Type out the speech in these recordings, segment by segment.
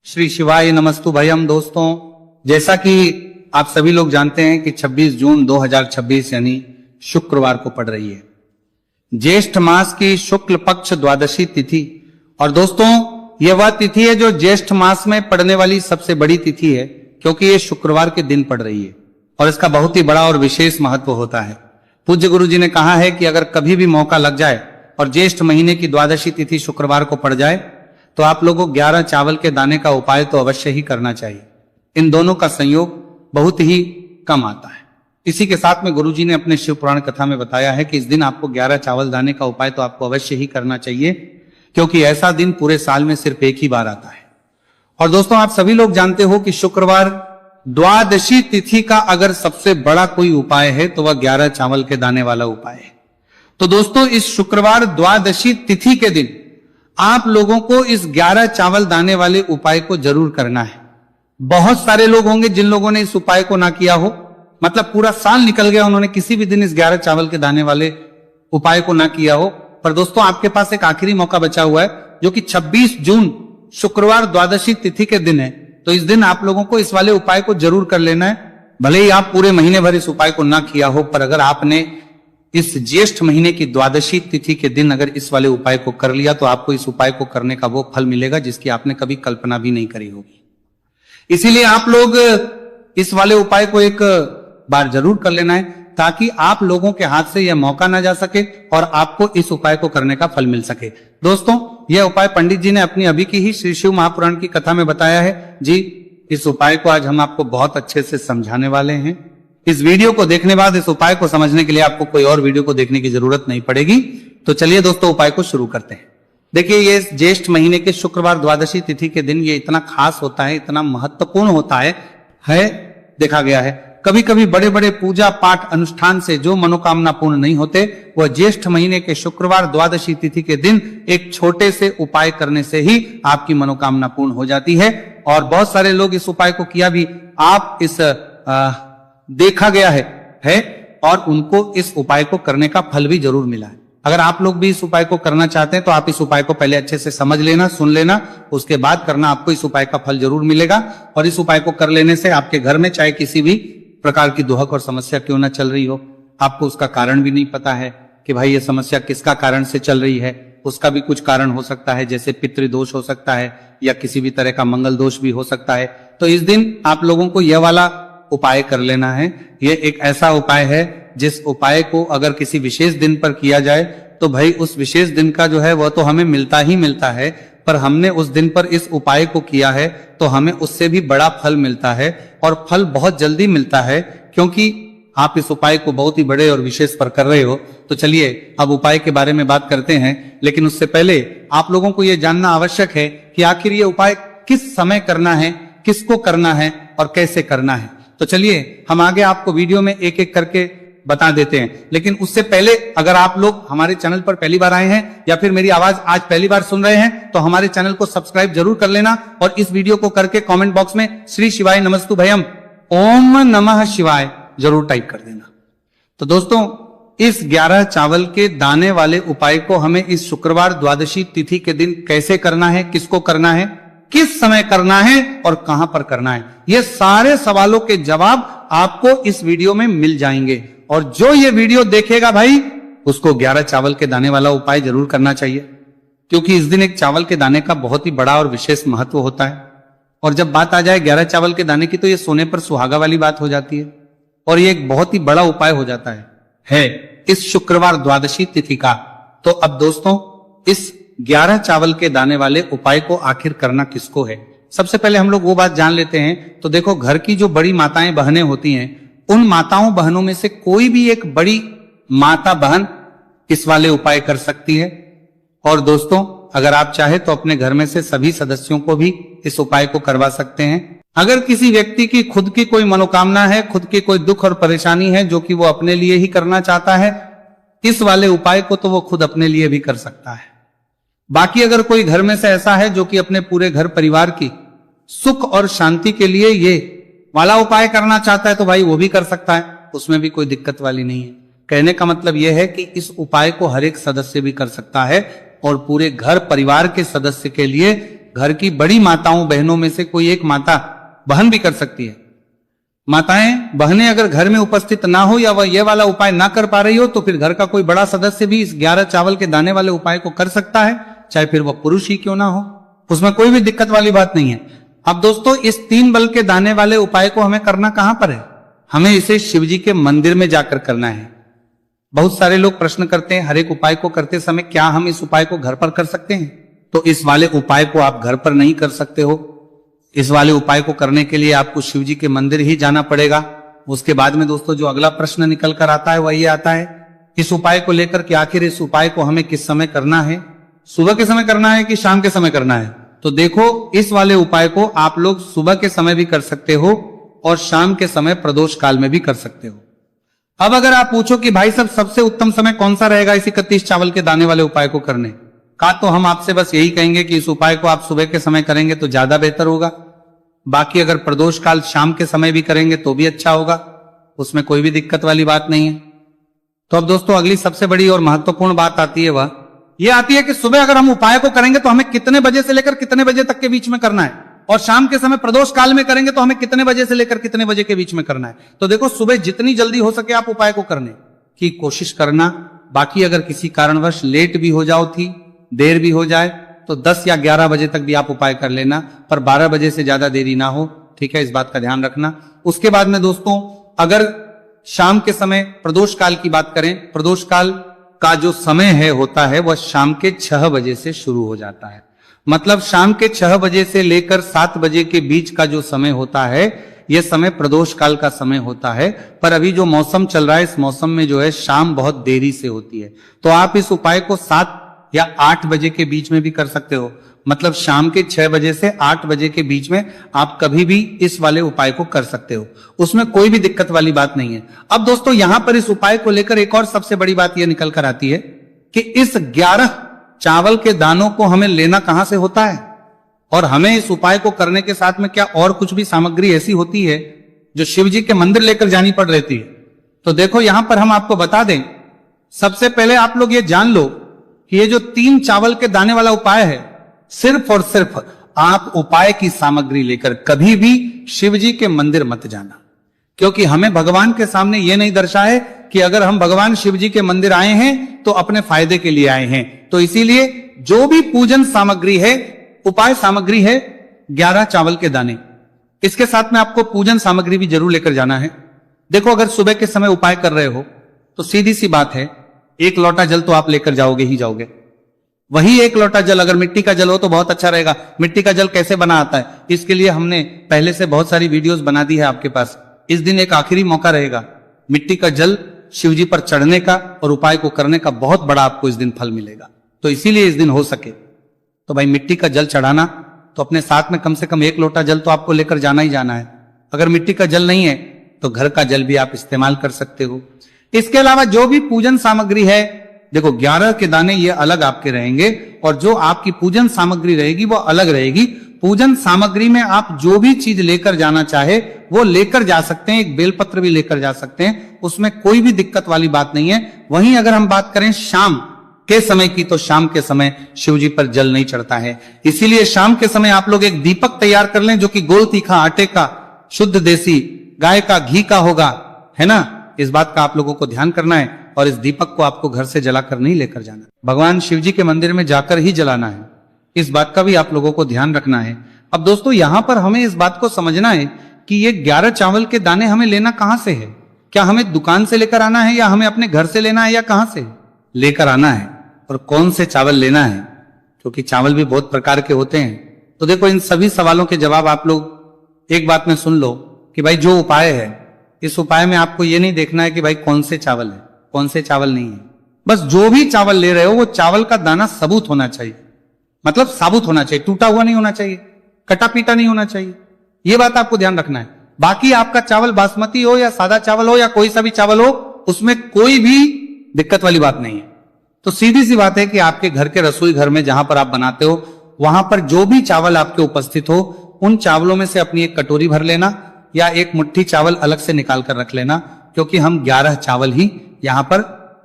श्री शिवाय नमस्तु भयम। दोस्तों, जैसा कि आप सभी लोग जानते हैं कि 26 जून 2026 यानी शुक्रवार को पड़ रही है ज्येष्ठ मास की शुक्ल पक्ष द्वादशी तिथि। और दोस्तों, यह वह तिथि है जो ज्येष्ठ मास में पड़ने वाली सबसे बड़ी तिथि है, क्योंकि यह शुक्रवार के दिन पड़ रही है और इसका बहुत ही बड़ा और विशेष महत्व होता है। पूज्य गुरु जी ने कहा है कि अगर कभी भी मौका लग जाए और ज्येष्ठ महीने की द्वादशी तिथि शुक्रवार को पड़ जाए तो आप लोगों को 11 चावल के दाने का उपाय तो अवश्य ही करना चाहिए। इन दोनों का संयोग बहुत ही कम आता है। इसी के साथ में गुरुजी ने अपने शिव पुराण कथा में बताया है कि इस दिन आपको 11 चावल दाने का उपाय तो आपको अवश्य ही करना चाहिए, क्योंकि ऐसा दिन पूरे साल में सिर्फ एक ही बार आता है। और दोस्तों, आप सभी लोग जानते हो कि शुक्रवार द्वादशी तिथि का अगर सबसे बड़ा कोई उपाय है तो वह 11 चावल के दाने वाला उपाय है। तो दोस्तों, इस शुक्रवार द्वादशी तिथि के दिन आप लोगों को इस 11 चावल दाने वाले उपाय को जरूर करना है। बहुत सारे लोग होंगे जिन लोगों ने इस उपाय को ना किया हो, मतलब पूरा साल निकल गया, उन्होंने किसी भी दिन इस 11 चावल के दाने वाले उपाय को ना किया हो। पर दोस्तों, आपके पास एक आखिरी मौका बचा हुआ है, जो कि 26 जून शुक्रवार द्वादशी तिथि के दिन है। तो इस दिन आप लोगों को इस वाले उपाय को जरूर कर लेना है। भले ही आप पूरे महीने भर इस उपाय को ना किया हो, पर अगर आपने इस ज्येष्ठ महीने की द्वादशी तिथि के दिन अगर इस वाले उपाय को कर लिया तो आपको इस उपाय को करने का वो फल मिलेगा जिसकी आपने कभी कल्पना भी नहीं करी होगी। इसीलिए आप लोग इस वाले उपाय को एक बार जरूर कर लेना है, ताकि आप लोगों के हाथ से यह मौका ना जा सके और आपको इस उपाय को करने का फल मिल सके। दोस्तों, यह उपाय पंडित जी ने अपनी अभी की ही श्री शिव महापुराण की कथा में बताया है जी। इस उपाय को आज हम आपको बहुत अच्छे से समझाने वाले हैं। इस वीडियो को देखने बाद इस उपाय को समझने के लिए आपको कोई और वीडियो को देखने की जरूरत नहीं पड़ेगी। तो चलिए दोस्तों, उपाय को शुरू करते हैं। देखिए, ये ज्येष्ठ महीने के शुक्रवार द्वादशी तिथि के दिन ये इतना खास होता है, इतना महत्वपूर्ण होता है देखा गया है। कभी कभी बड़े बड़े पूजा पाठ अनुष्ठान से जो मनोकामना पूर्ण नहीं होते, वह ज्येष्ठ महीने के शुक्रवार द्वादशी तिथि के दिन एक छोटे से उपाय करने से ही आपकी मनोकामना पूर्ण हो जाती है। और बहुत सारे लोग इस उपाय को किया भी, आप इस देखा गया है और उनको इस उपाय को करने का फल भी जरूर मिला है। अगर आप लोग भी इस उपाय को करना चाहते हैं तो आप इस उपाय को पहले अच्छे से समझ लेना, सुन लेना, उसके बाद करना, आपको इस उपाय का फल जरूर मिलेगा। और इस उपाय को कर लेने से आपके घर में चाहे किसी भी प्रकार की दुहक और समस्या क्यों ना चल रही हो, आपको उसका कारण भी नहीं पता है कि भाई ये समस्या किसका कारण से चल रही है, उसका भी कुछ कारण हो सकता है, जैसे पितृदोष हो सकता है या किसी भी तरह का मंगल दोष भी हो सकता है। तो इस दिन आप लोगों को यह वाला उपाय कर लेना है। यह एक ऐसा उपाय है जिस उपाय को अगर किसी विशेष दिन पर किया जाए तो भाई उस विशेष दिन का जो है वह तो हमें मिलता ही मिलता है, पर हमने उस दिन पर इस उपाय को किया है तो हमें उससे भी बड़ा फल मिलता है, और फल बहुत जल्दी मिलता है, क्योंकि आप इस उपाय को बहुत ही बड़े और विशेष पर कर रहे हो। तो चलिए अब उपाय के बारे में बात करते हैं, लेकिन उससे पहले आप लोगों को यह जानना आवश्यक है कि आखिर ये उपाय किस समय करना है, किसको करना है और कैसे करना है। तो चलिए हम आगे आपको वीडियो में एक एक करके बता देते हैं। लेकिन उससे पहले, अगर आप लोग हमारे चैनल पर पहली बार आए हैं या फिर मेरी आवाज आज पहली बार सुन रहे हैं तो हमारे चैनल को सब्सक्राइब जरूर कर लेना, और इस वीडियो को करके कमेंट बॉक्स में श्री शिवाय नमस्तु भयम ओम नमः शिवाय जरूर टाइप कर देना। तो दोस्तों, इस 11 चावल के दाने वाले उपाय को हमें इस शुक्रवार द्वादशी तिथि के दिन कैसे करना है, किसको करना है, किस समय करना है और कहां पर करना है, ये सारे सवालों के जवाब आपको इस वीडियो में मिल जाएंगे। और जो ये वीडियो देखेगा भाई, उसको 11 चावल के दाने वाला उपाय जरूर करना चाहिए, क्योंकि इस दिन एक चावल के दाने का बहुत ही बड़ा और विशेष महत्व होता है। और जब बात आ जाए 11 चावल के दाने की तो ये सोने पर सुहागा वाली बात हो जाती है, और ये एक बहुत ही बड़ा उपाय हो जाता है इस शुक्रवार द्वादशी तिथि का। तो अब दोस्तों, इस 11 चावल के दाने वाले उपाय को आखिर करना किसको है, सबसे पहले हम लोग वो बात जान लेते हैं। तो देखो, घर की जो बड़ी माताएं बहनें होती हैं, उन माताओं बहनों में से कोई भी एक बड़ी माता बहन इस वाले उपाय कर सकती है। और दोस्तों, अगर आप चाहे तो अपने घर में से सभी सदस्यों को भी इस उपाय को करवा सकते हैं। अगर किसी व्यक्ति की खुद की कोई मनोकामना है, खुद की कोई दुख और परेशानी है जो कि वो अपने लिए ही करना चाहता है, इस वाले उपाय को तो वो खुद अपने लिए भी कर सकता है। बाकी अगर कोई घर में से ऐसा है जो कि अपने पूरे घर परिवार की सुख और शांति के लिए ये वाला उपाय करना चाहता है तो भाई वो भी कर सकता है, उसमें भी कोई दिक्कत वाली नहीं है। कहने का मतलब यह है कि इस उपाय को हर एक सदस्य भी कर सकता है, और पूरे घर परिवार के सदस्य के लिए घर की बड़ी माताओं बहनों में से कोई एक माता बहन भी कर सकती है। माताएं बहनें अगर घर में उपस्थित ना हो या वह ये वाला उपाय ना कर पा रही हो तो फिर घर का कोई बड़ा सदस्य भी इस 11 चावल के दाने वाले उपाय को कर सकता है, चाहे फिर वह पुरुष ही क्यों ना हो, उसमें कोई भी दिक्कत वाली बात नहीं है। अब दोस्तों इस 3 बल के दाने वाले उपाय को हमें करना कहां पर है? हमें इसे शिव जी के मंदिर में जाकर करना है। बहुत सारे लोग प्रश्न करते हैं हर एक उपाय को करते समय क्या हम इस उपाय को घर पर कर सकते हैं? तो इस वाले उपाय को आप घर पर नहीं कर सकते हो। इस वाले उपाय को करने के लिए आपको शिव जी के मंदिर ही जाना पड़ेगा। उसके बाद में दोस्तों जो अगला प्रश्न निकल कर आता है वह ये आता है इस उपाय को लेकर कि आखिर इस उपाय को हमें किस समय करना है, सुबह के समय करना है कि शाम के समय करना है? तो देखो इस वाले उपाय को आप लोग सुबह के समय भी कर सकते हो और शाम के समय प्रदोष काल में भी कर सकते हो। अब अगर आप पूछो कि भाई साहब सबसे उत्तम समय कौन सा रहेगा इस 31 चावल के दाने वाले उपाय को करने का, तो हम आपसे बस यही कहेंगे कि इस उपाय को आप सुबह के समय करेंगे तो ज्यादा बेहतर होगा। बाकी अगर प्रदोष काल शाम के समय भी करेंगे तो भी अच्छा होगा, उसमें कोई भी दिक्कत वाली बात नहीं है। तो अब दोस्तों अगली सबसे बड़ी और महत्वपूर्ण बात आती है, वह ये आती है कि सुबह अगर हम उपाय को करेंगे तो हमें कितने बजे से लेकर कितने बजे तक के बीच में करना है, और शाम के समय प्रदोष काल में करेंगे तो हमें कितने बजे से लेकर कितने बजे के बीच में करना है। तो देखो सुबह जितनी जल्दी हो सके आप उपाय को करने की कोशिश करना। बाकी अगर किसी कारणवश लेट भी हो जाओ थी, देर भी हो जाए तो 10 या 11 बजे तक भी आप उपाय कर लेना, पर 12 बजे से ज्यादा देरी ना हो, ठीक है, इस बात का ध्यान रखना। उसके बाद में दोस्तों अगर शाम के समय प्रदोष काल की बात करें, प्रदोष काल का जो समय है होता है वह शाम के 6 बजे से शुरू हो जाता है। मतलब शाम के 6 बजे से लेकर 7 बजे के बीच का जो समय होता है यह समय प्रदोष काल का समय होता है। पर अभी जो मौसम चल रहा है इस मौसम में जो है शाम बहुत देरी से होती है, तो आप इस उपाय को 7 या 8 बजे के बीच में भी कर सकते हो। मतलब शाम के 6 बजे से 8 बजे के बीच में आप कभी भी इस वाले उपाय को कर सकते हो, उसमें कोई भी दिक्कत वाली बात नहीं है। अब दोस्तों यहां पर इस उपाय को लेकर एक और सबसे बड़ी बात यह निकल कर आती है कि इस 11 चावल के दानों को हमें लेना कहां से होता है, और हमें इस उपाय को करने के साथ में क्या और कुछ भी सामग्री ऐसी होती है जो शिव जी के मंदिर लेकर जानी पड़ रहती है। तो देखो यहां पर हम आपको बता दें, सबसे पहले आप लोग ये जान लो कि ये जो 3 चावल के दाने वाला उपाय है, सिर्फ और सिर्फ आप उपाय की सामग्री लेकर कभी भी शिव जी के मंदिर मत जाना, क्योंकि हमें भगवान के सामने यह नहीं दर्शा है कि अगर हम भगवान शिव जी के मंदिर आए हैं तो अपने फायदे के लिए आए हैं। तो इसीलिए जो भी पूजन सामग्री है, उपाय सामग्री है 11 चावल के दाने, इसके साथ में आपको पूजन सामग्री भी जरूर लेकर जाना है। देखो अगर सुबह के समय उपाय कर रहे हो तो सीधी सी बात है 1 लोटा जल तो आप लेकर जाओगे ही जाओगे। वही 1 लोटा जल अगर मिट्टी का जल हो तो बहुत अच्छा रहेगा। मिट्टी का जल कैसे बना आता है इसके लिए हमने पहले से बहुत सारी वीडियोस बना दी है आपके पास। इस दिन एक आखिरी मौका रहेगा, मिट्टी का जल शिव जी पर चढ़ने का और उपाय को करने का बहुत बड़ा आपको इस दिन फल मिलेगा। तो इसीलिए इस दिन हो सके तो भाई मिट्टी का जल चढ़ाना, तो अपने साथ में कम से कम 1 लोटा जल तो आपको लेकर जाना ही जाना है। अगर मिट्टी का जल नहीं है तो घर का जल भी आप इस्तेमाल कर सकते हो। इसके अलावा जो भी पूजन सामग्री है, देखो 11 के दाने ये अलग आपके रहेंगे और जो आपकी पूजन सामग्री रहेगी वो अलग रहेगी। पूजन सामग्री में आप जो भी चीज लेकर जाना चाहे वो लेकर जा सकते हैं, एक बेलपत्र भी लेकर जा सकते हैं, उसमें कोई भी दिक्कत वाली बात नहीं है। वहीं अगर हम बात करें शाम के समय की, तो शाम के समय शिव जी पर जल नहीं चढ़ता है, इसीलिए शाम के समय आप लोग एक दीपक तैयार कर लें जो कि गोल तीखा आटे का, शुद्ध देसी गाय का घी का होगा, है ना। इस बात का आप लोगों को ध्यान करना है और इस दीपक को आपको घर से जलाकर नहीं लेकर जाना, भगवान शिव जी के मंदिर में जाकर ही जलाना है। इस बात का भी आप लोगों को ध्यान रखना है। अब दोस्तों यहां पर हमें इस बात को समझना है कि ये 11 चावल के दाने हमें लेना कहां से है। क्या हमें दुकान से लेकर आना है या हमें अपने घर से लेना है या कहां से लेकर आना है, और कौन से चावल लेना है, क्योंकि चावल भी बहुत प्रकार के होते हैं। तो देखो इन सभी सवालों के जवाब आप लोग एक बात में सुन लो कि भाई जो उपाय है, इस उपाय में आपको ये नहीं देखना है कि भाई कौन से चावल है कौन से चावल नहीं है। बस जो भी चावल ले रहे हो वो चावल का दाना सबूत होना चाहिए, मतलब साबुत होना चाहिए, टूटा हुआ नहीं होना चाहिए, कटा पीटा नहीं होना चाहिए। ये बात आपको ध्यान रखना है। बाकी आपका चावल बासमती हो या सादा चावल हो या कोई सा भी चावल हो, उसमें कोई भी दिक्कत वाली बात नहीं है। तो सीधी सी बात है कि आपके घर के रसोई घर में जहां पर आप बनाते हो वहां पर जो भी चावल आपके उपस्थित हो, उन चावलों में से अपनी एक कटोरी भर लेना या एक मुट्ठी चावल अलग से निकाल कर रख लेना, क्योंकि हम 11 चावल ही यहां पर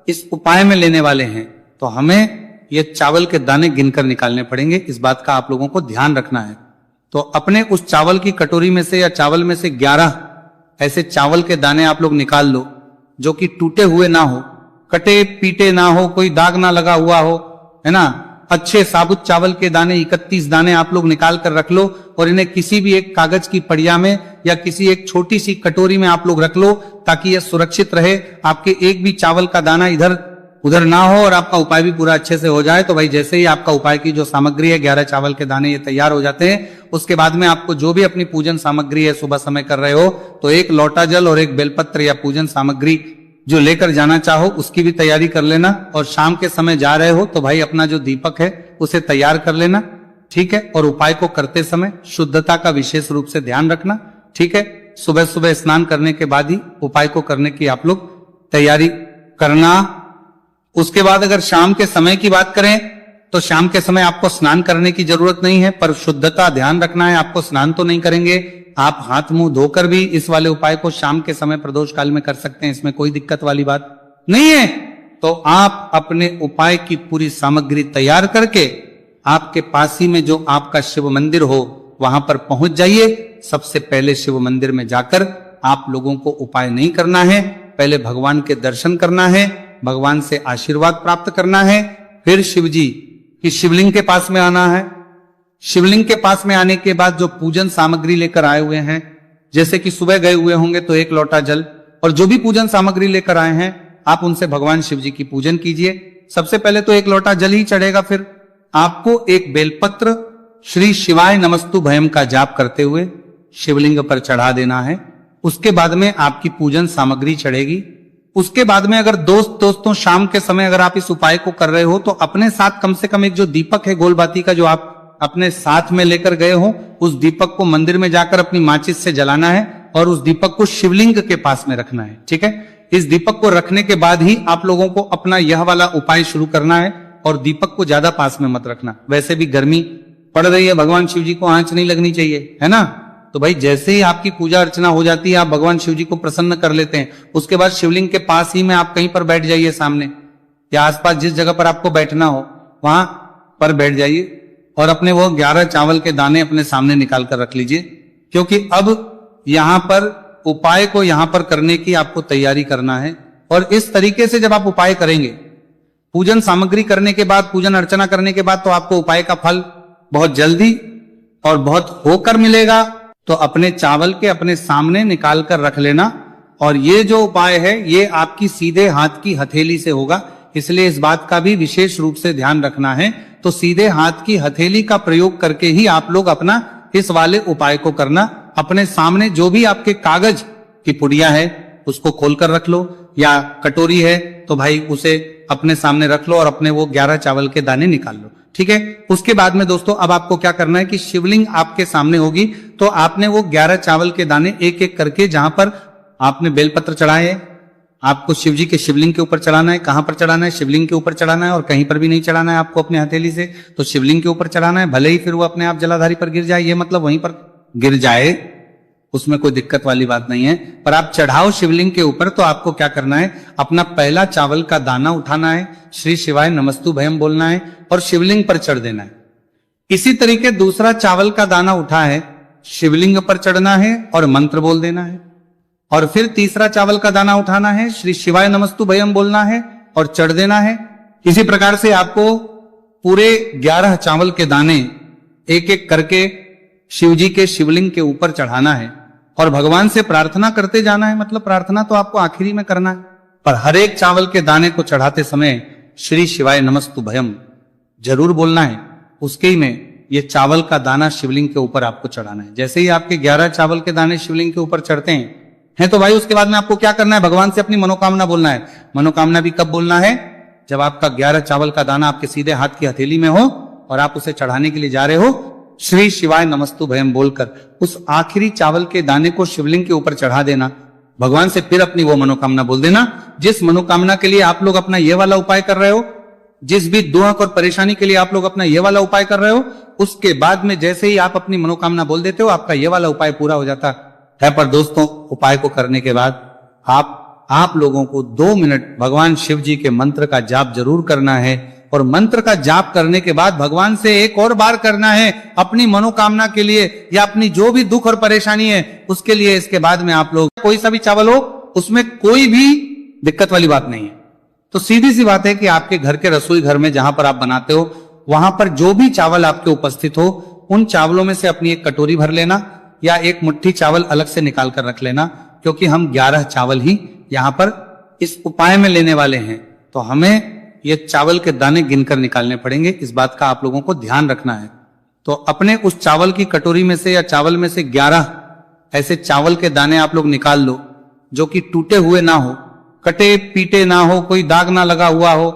इस उपाय में लेने वाले हैं। तो हमें ये चावल के दाने गिनकर निकालने पड़ेंगे। इस बात का आप लोगों को ध्यान रखना है। तो अपने उस चावल की कटोरी में से या चावल में से 11 ऐसे चावल के दाने आप लोग निकाल लो जो कि टूटे हुए ना हो, कटे पीटे ना हो, कोई दाग ना लगा हुआ हो, है ना। अच्छे साबुत चावल के दाने 31 दाने आप लोग निकाल कर रख लो और इन्हें किसी भी एक कागज की पड़िया में या किसी एक छोटी सी कटोरी में आप लोग रख लो ताकि यह सुरक्षित रहे, आपके एक भी चावल का दाना इधर उधर ना हो और आपका उपाय भी पूरा अच्छे से हो जाए। तो भाई जैसे ही आपका उपाय की जो सामग्री है 11 चावल के दाने ये तैयार हो जाते हैं, उसके बाद में आपको जो भी अपनी पूजन सामग्री है सुबह समय कर रहे हो तो एक लोटा जल और एक बेलपत्र या पूजन सामग्री जो लेकर जाना चाहो उसकी भी तैयारी कर लेना। और शाम के समय जा रहे हो तो भाई अपना जो दीपक है उसे तैयार कर लेना, ठीक है। और उपाय को करते समय शुद्धता का विशेष रूप से ध्यान रखना, ठीक है। सुबह सुबह स्नान करने के बाद ही उपाय को करने की आप लोग तैयारी करना। उसके बाद अगर शाम के समय की बात करें तो शाम के समय आपको स्नान करने की जरूरत नहीं है, पर शुद्धता ध्यान रखना है। आपको स्नान तो नहीं करेंगे, आप हाथ मुंह धोकर भी इस वाले उपाय को शाम के समय प्रदोष काल में कर सकते हैं, इसमें कोई दिक्कत वाली बात नहीं है। तो आप अपने उपाय की पूरी सामग्री तैयार करके आपके पास ही में जो आपका शिव मंदिर हो वहां पर पहुंच जाइए। सबसे पहले शिव मंदिर में जाकर आप लोगों को उपाय नहीं करना है, पहले भगवान के दर्शन करना है, भगवान से आशीर्वाद प्राप्त करना है, फिर शिव जी की शिवलिंग के पास में आना है। शिवलिंग के पास में आने के बाद जो पूजन सामग्री लेकर आए हुए हैं, जैसे कि सुबह गए हुए होंगे तो एक लोटा जल और जो भी पूजन सामग्री लेकर आए हैं आप उनसे भगवान शिव जी की पूजन कीजिए। सबसे पहले तो एक लोटा जल ही चढ़ेगा, फिर आपको एक बेलपत्र श्री शिवाय नमस्तु भयम का जाप करते हुए शिवलिंग पर चढ़ा देना है। उसके बाद में आपकी पूजन सामग्री चढ़ेगी। उसके बाद में अगर दोस्तों शाम के समय अगर आप इस उपाय को कर रहे हो तो अपने साथ कम से कम एक जो दीपक है गोलबाती का जो आप अपने साथ में लेकर गए हो उस दीपक को मंदिर में जाकर अपनी माचिस से जलाना है और उस दीपक को शिवलिंग के पास में रखना है, ठीक है। इस दीपक को रखने के बाद ही आप लोगों को अपना यह वाला उपाय शुरू करना है और दीपक को ज्यादा पास में मत रखना। वैसे भी गर्मी पड़ रही है, भगवान शिव जी को आंच नहीं लगनी चाहिए, है ना। तो भाई जैसे ही आपकी पूजा अर्चना हो जाती है आप भगवान शिव जी को प्रसन्न कर लेते हैं, उसके बाद शिवलिंग के पास ही में आप कहीं पर बैठ जाइए, सामने या आसपास जिस जगह पर आपको बैठना हो वहां पर बैठ जाइए और अपने वो 11 चावल के दाने अपने सामने निकाल कर रख लीजिए, क्योंकि अब यहां पर उपाय को यहां पर करने की आपको तैयारी करना है। और इस तरीके से जब आप उपाय करेंगे, पूजन सामग्री करने के बाद, पूजन अर्चना करने के बाद, तो आपको उपाय का फल बहुत जल्दी और बहुत होकर मिलेगा। तो अपने चावल के अपने सामने निकाल कर रख लेना। और ये जो उपाय है ये आपकी सीधे हाथ की हथेली से होगा, इसलिए इस बात का भी विशेष रूप से ध्यान रखना है। तो सीधे हाथ की हथेली का प्रयोग करके ही आप लोग अपना इस वाले उपाय को करना। अपने सामने जो भी आपके कागज की पुड़िया है उसको खोलकर रख लो, या कटोरी है तो भाई उसे अपने सामने रख लो और अपने वो 11 चावल के दाने निकाल लो, ठीक है। उसके बाद में दोस्तों अब आपको क्या करना है कि शिवलिंग आपके सामने होगी तो आपने वो 11 चावल के दाने एक एक करके, जहां पर आपने बेलपत्र चढ़ाए आपको शिव जी के शिवलिंग के ऊपर चढ़ाना है। कहां पर चढ़ाना है? शिवलिंग के ऊपर चढ़ाना है और कहीं पर भी नहीं चढ़ाना है आपको अपने हथेली से, तो शिवलिंग के ऊपर चढ़ाना है। भले ही फिर वो अपने आप जलाधारी पर गिर जाए, ये मतलब वहीं पर गिर जाए, उसमें कोई दिक्कत वाली बात नहीं है, पर आप चढ़ाओ शिवलिंग के ऊपर। तो आपको क्या करना है, अपना पहला चावल का दाना उठाना है, श्री शिवाय नमस्तु भयम बोलना है और शिवलिंग पर चढ़ देना है। इसी तरीके दूसरा चावल का दाना उठा है, शिवलिंग पर चढ़ना है और मंत्र बोल देना है। और फिर तीसरा चावल का दाना उठाना है, श्री शिवाय नमस्तु भयम बोलना है और चढ़ देना है। इसी प्रकार से आपको पूरे 11 चावल के दाने एक एक करके शिव जी के शिवलिंग के ऊपर चढ़ाना है और भगवान से प्रार्थना करते जाना है। मतलब प्रार्थना तो आपको आखिरी में करना है, पर हर एक चावल के दाने को चढ़ाते समय श्री शिवाय नमस्तु भयम जरूर बोलना है। उसके ही में ये चावल का दाना शिवलिंग के ऊपर आपको चढ़ाना है। जैसे ही आपके 11 चावल के दाने शिवलिंग के ऊपर चढ़ते हैं तो भाई उसके बाद में आपको क्या करना है, भगवान से अपनी मनोकामना बोलना है। मनोकामना भी कब बोलना है, जब आपका 11 चावल का दाना आपके सीधे हाथ की हथेली में हो और आप उसे चढ़ाने के लिए जा रहे हो, श्री शिवाय नमस्तु भयम बोलकर उस आखिरी चावल के दाने को शिवलिंग के ऊपर चढ़ा देना। भगवान से फिर अपनी वो मनोकामना बोल देना जिस मनोकामना के लिए आप लोग अपना ये वाला उपाय कर रहे हो, जिस भी दुख और परेशानी के लिए आप लोग अपना ये वाला उपाय कर रहे हो, उसके बाद में जैसे ही आप अपनी मनोकामना बोल देते हो आपका ये वाला उपाय पूरा हो जाता है। पर दोस्तों उपाय को करने के बाद आप लोगों को 2 मिनट भगवान शिव जी के मंत्र का जाप जरूर करना है। और मंत्र का जाप करने के बाद भगवान से एक और बार करना है अपनी मनोकामना के लिए या अपनी जो भी दुख और परेशानी है उसके लिए। इसके बाद में आप लोग कोई सा भी चावल हो उसमें कोई भी दिक्कत वाली बात नहीं है। तो सीधी सी बात है कि आपके घर के रसोई घर में जहां पर आप बनाते हो वहां पर जो भी चावल आपके उपस्थित हो उन चावलों में से अपनी एक कटोरी भर लेना या एक मुट्ठी चावल अलग से निकाल कर रख लेना, क्योंकि हम 11 चावल ही यहां पर इस उपाय में लेने वाले हैं। तो हमें ये चावल के दाने गिनकर निकालने पड़ेंगे, इस बात का आप लोगों को ध्यान रखना है। तो अपने उस चावल की कटोरी में से या चावल में से 11 ऐसे चावल के दाने आप लोग निकाल लो जो कि टूटे हुए ना हो, कटे पीटे ना हो, कोई दाग ना लगा हुआ हो,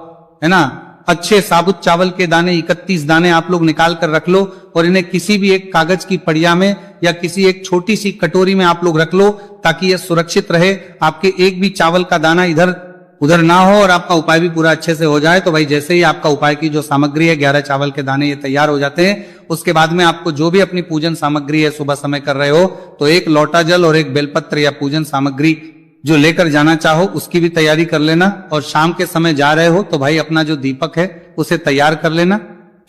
है ना। अच्छे साबुत चावल के दाने 31 दाने आप लोग निकाल कर रख लो और इन्हें किसी भी एक कागज की पड़िया में या किसी एक छोटी सी कटोरी में आप लोग रख लो ताकि यह सुरक्षित रहे, आपके एक भी चावल का दाना इधर उधर ना हो और आपका उपाय भी पूरा अच्छे से हो जाए। तो भाई जैसे ही आपका उपाय की जो सामग्री है 11 चावल के दाने ये तैयार हो जाते हैं, उसके बाद में आपको जो भी अपनी पूजन सामग्री है सुबह समय कर रहे हो तो एक लोटा जल और एक बेलपत्र या पूजन सामग्री जो लेकर जाना चाहो उसकी भी तैयारी कर लेना। और शाम के समय जा रहे हो तो भाई अपना जो दीपक है उसे तैयार कर लेना,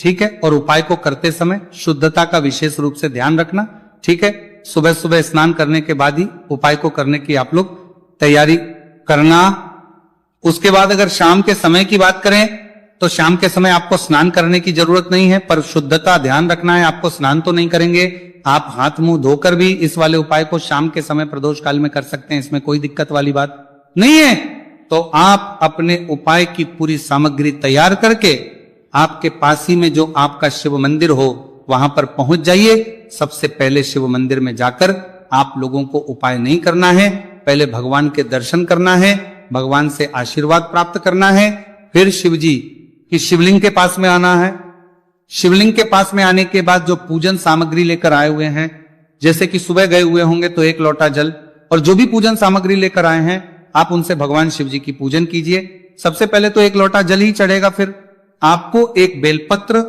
ठीक है। और उपाय को करते समय शुद्धता का विशेष रूप से ध्यान रखना, ठीक है। सुबह सुबह स्नान करने के बाद ही उपाय को करने की आप लोग तैयारी करना। उसके बाद अगर शाम के समय की बात करें तो शाम के समय आपको स्नान करने की जरूरत नहीं है, पर शुद्धता ध्यान रखना है। आपको स्नान तो नहीं करेंगे, आप हाथ मुंह धोकर भी इस वाले उपाय को शाम के समय प्रदोष काल में कर सकते हैं, इसमें कोई दिक्कत वाली बात नहीं है। तो आप अपने उपाय की पूरी सामग्री तैयार करके आपके पास ही में जो आपका शिव मंदिर हो वहां पर पहुंच जाइए। सबसे पहले शिव मंदिर में जाकर आप लोगों को उपाय नहीं करना है, पहले भगवान के दर्शन करना है, भगवान से आशीर्वाद प्राप्त करना है, फिर शिव जी की शिवलिंग के पास में आना है। शिवलिंग के पास में आने के बाद जो पूजन सामग्री लेकर आए हुए हैं, जैसे कि सुबह गए हुए होंगे तो एक लोटा जल और जो भी पूजन सामग्री लेकर आए हैं आप उनसे भगवान शिव जी की पूजन कीजिए। सबसे पहले तो एक लोटा जल ही चढ़ेगा, फिर आपको एक बेलपत्र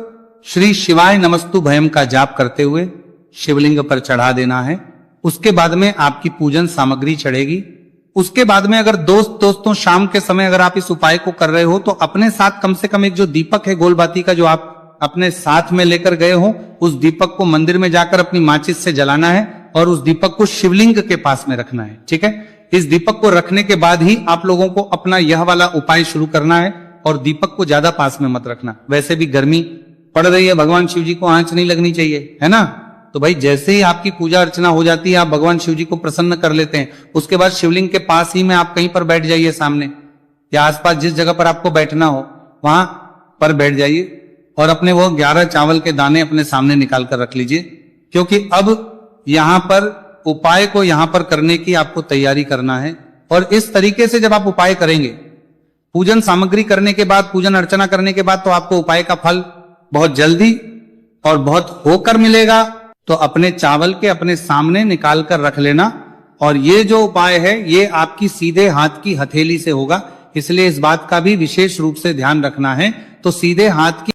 श्री शिवाय नमस्तु भयम का जाप करते हुए शिवलिंग पर चढ़ा देना है। उसके बाद में आपकी पूजन सामग्री चढ़ेगी। उसके बाद में अगर दोस्तों शाम के समय अगर आप इस उपाय को कर रहे हो तो अपने साथ कम से कम एक जो दीपक है गोलबाती का जो आप अपने साथ में लेकर गए हो उस दीपक को मंदिर में जाकर अपनी माचिस से जलाना है और उस दीपक को शिवलिंग के पास में रखना है, ठीक है। इस दीपक को रखने के बाद ही आप लोगों को अपना यह वाला उपाय शुरू करना है और दीपक को ज्यादा पास में मत रखना। वैसे भी गर्मी पड़ रही है, भगवान शिव जी को आंच नहीं लगनी चाहिए, है ना। तो भाई जैसे ही आपकी पूजा अर्चना हो जाती है आप भगवान शिव जी को प्रसन्न कर लेते हैं, उसके बाद शिवलिंग के पास ही में आप कहीं पर बैठ जाइए, सामने या आसपास जिस जगह पर आपको बैठना हो वहां पर बैठ जाइए और अपने वो 11 चावल के दाने अपने सामने निकाल कर रख लीजिए, क्योंकि अब यहां पर उपाय को यहां पर करने की आपको तैयारी करना है। और इस तरीके से जब आप उपाय करेंगे, पूजन सामग्री करने के बाद, पूजन अर्चना करने के बाद, तो आपको उपाय का फल बहुत जल्दी और बहुत होकर मिलेगा। तो अपने चावल के अपने सामने निकाल कर रख लेना। और ये जो उपाय है ये आपकी सीधे हाथ की हथेली से होगा, इसलिए इस बात का भी विशेष रूप से ध्यान रखना है। तो सीधे हाथ की